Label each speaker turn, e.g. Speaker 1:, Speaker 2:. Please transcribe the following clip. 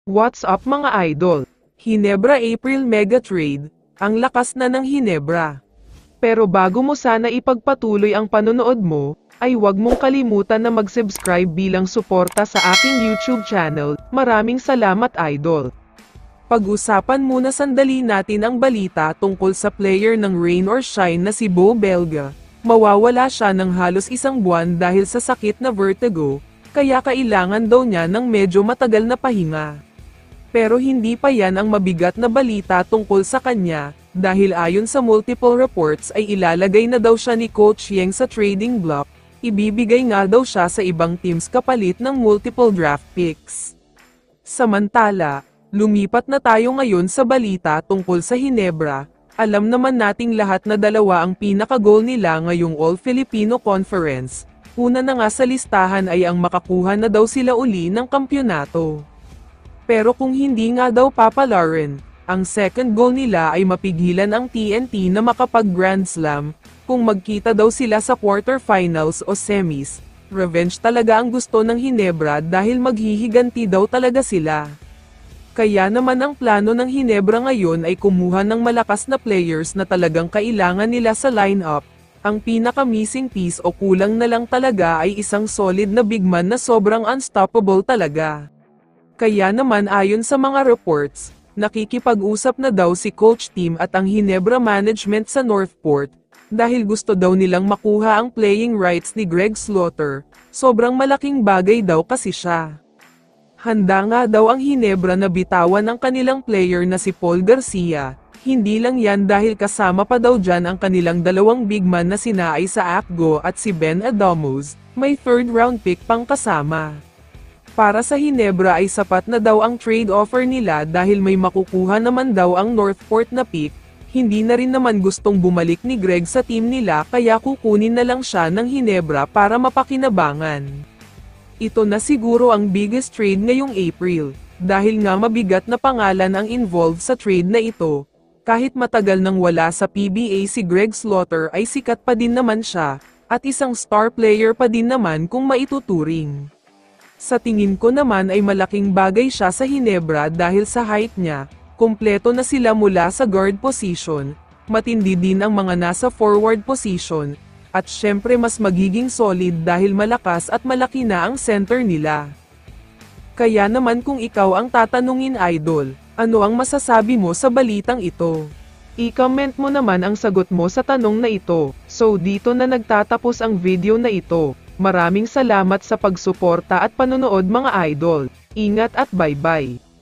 Speaker 1: What's up mga idol? Hinebra April Mega Trade, ang lakas na ng Hinebra. Pero bago mo sana ipagpatuloy ang panonood mo, ay huwag mong kalimutan na mag-subscribe bilang suporta sa aking YouTube channel. Maraming salamat idol. Pag-usapan muna sandali natin ang balita tungkol sa player ng Rain or Shine na si Beau Belga. Mawawala siya ng halos isang buwan dahil sa sakit na vertigo, kaya kailangan daw niya ng medyo matagal na pahinga. Pero hindi pa yan ang mabigat na balita tungkol sa kanya, dahil ayon sa multiple reports ay ilalagay na daw siya ni Coach Yeng sa trading block, ibibigay nga daw siya sa ibang teams kapalit ng multiple draft picks. Samantala, lumipat na tayo ngayon sa balita tungkol sa Hinebra. Alam naman nating lahat na dalawa ang pinaka-goal nila ngayong All-Filipino Conference. Una na nga sa listahan ay ang makakuha na daw sila uli ng kampyonato. Pero kung hindi nga daw papalarin, ang second goal nila ay mapigilan ang TNT na makapag-Grand Slam, kung magkita daw sila sa quarterfinals o semis. Revenge talaga ang gusto ng Hinebra dahil maghihiganti daw talaga sila. Kaya naman ang plano ng Hinebra ngayon ay kumuha ng malakas na players na talagang kailangan nila sa lineup. Ang pinaka-missing piece o kulang na lang talaga ay isang solid na big man na sobrang unstoppable talaga. Kaya naman ayon sa mga reports, nakikipag-usap na daw si Coach Tim at ang Hinebra Management sa Northport, dahil gusto daw nilang makuha ang playing rights ni Greg Slaughter. Sobrang malaking bagay daw kasi siya. Handa nga daw ang Hinebra na bitawan ang kanilang player na si Paul Garcia, hindi lang yan dahil kasama pa daw dyan ang kanilang dalawang big man na sina Isaac Go at si Ben Adamos, may third round pick pang kasama. Para sa Hinebra ay sapat na daw ang trade offer nila dahil may makukuha naman daw ang Northport na pick, hindi na rin naman gustong bumalik ni Greg sa team nila kaya kukunin na lang siya ng Hinebra para mapakinabangan. Ito na siguro ang biggest trade ngayong April, dahil nga mabigat na pangalan ang involved sa trade na ito. Kahit matagal nang wala sa PBA si Greg Slaughter ay sikat pa din naman siya, at isang star player pa din naman kung maituturing. Sa tingin ko naman ay malaking bagay siya sa Hinebra dahil sa height niya, kumpleto na sila mula sa guard position, matindi din ang mga nasa forward position, at syempre mas magiging solid dahil malakas at malaki na ang center nila. Kaya naman kung ikaw ang tatanungin idol, ano ang masasabi mo sa balitang ito? I-comment mo naman ang sagot mo sa tanong na ito. So dito na nagtatapos ang video na ito. Maraming salamat sa pagsuporta at panonood mga idol. Ingat at bye-bye.